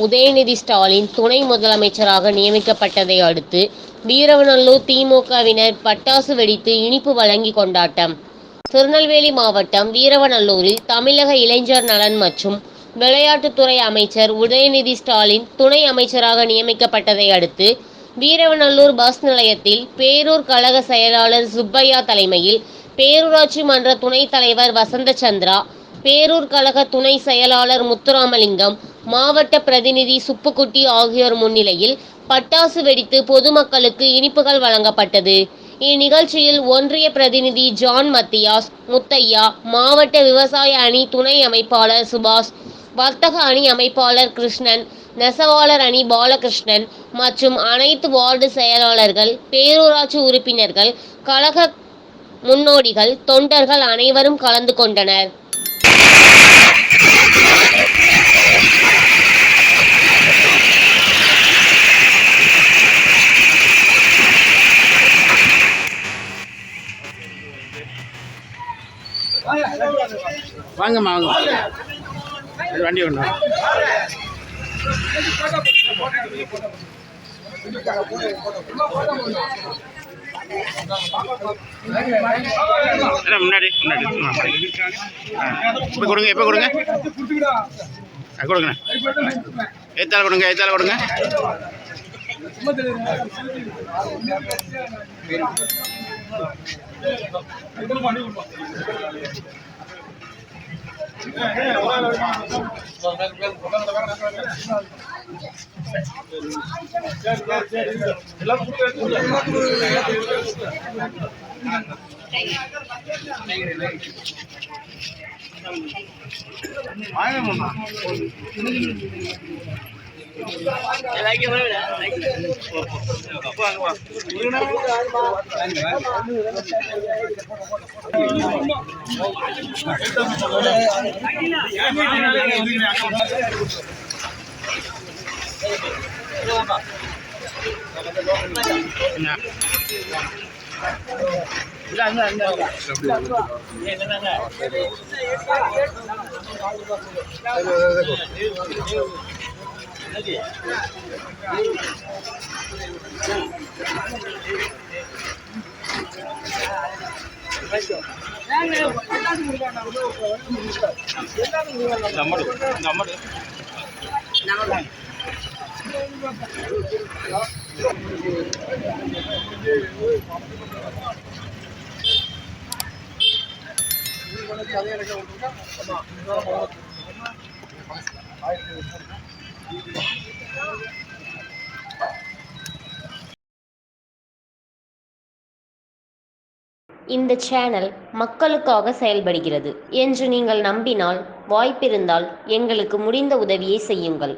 உதயநிதி ஸ்டாலின் துணை முதலமைச்சராக நியமிக்கப்பட்டதை அடுத்து வீரவநல்லூர் திமுகவினர் பட்டாசு வெடித்து இனிப்பு வழங்கி கொண்டாட்டம். திருநெல்வேலி மாவட்டம் வீரவநல்லூரில் தமிழக இளைஞர் நலன் மற்றும் விளையாட்டுத்துறை அமைச்சர் உதயநிதி ஸ்டாலின் துணை அமைச்சராக நியமிக்கப்பட்டதை அடுத்து வீரவநல்லூர் பஸ் நிலையத்தில் பேரூர் கழக செயலாளர் சுப்பையா தலைமையில் பேரூராட்சி மன்ற துணைத் தலைவர் வசந்தசந்திரா, பேரூர் கழக துணை செயலாளர் முத்துராமலிங்கம், மாவட்ட பிரதிநிதி சுப்புக்குட்டி ஆகியோர் முன்னிலையில் பட்டாசு வெடித்து பொதுமக்களுக்கு இனிப்புகள் வழங்கப்பட்டது. இந்நிகழ்ச்சியில் ஒன்றிய பிரதிநிதி ஜான் மத்தியாஸ், முத்தையா, மாவட்ட விவசாய அணி துணை அமைப்பாளர் சுபாஷ், வர்த்தக அணி அமைப்பாளர் கிருஷ்ணன், நெசவாளர் அணி பாலகிருஷ்ணன் மற்றும் அனைத்து வார்டு செயலாளர்கள், பேரூராட்சி உறுப்பினர்கள், கழக முன்னோடிகள், தொண்டர்கள் அனைவரும் கலந்து கொண்டனர். வாங்கம்மா வாங்க, வண்டி ஒன்று முன்னாடி இப்போ கொடுங்க, எப்போ கொடுங்க, கொடுங்க, ஏத்தால கொடுங்க, ஏத்தால கொடுங்க. இந்த சேனல் மக்களுக்காக செயல்படுகிறது என்று நீங்கள் நம்பினால், வாய்ப்பிருந்தால் எங்களுக்கு முடிந்த உதவியை செய்யுங்கள்.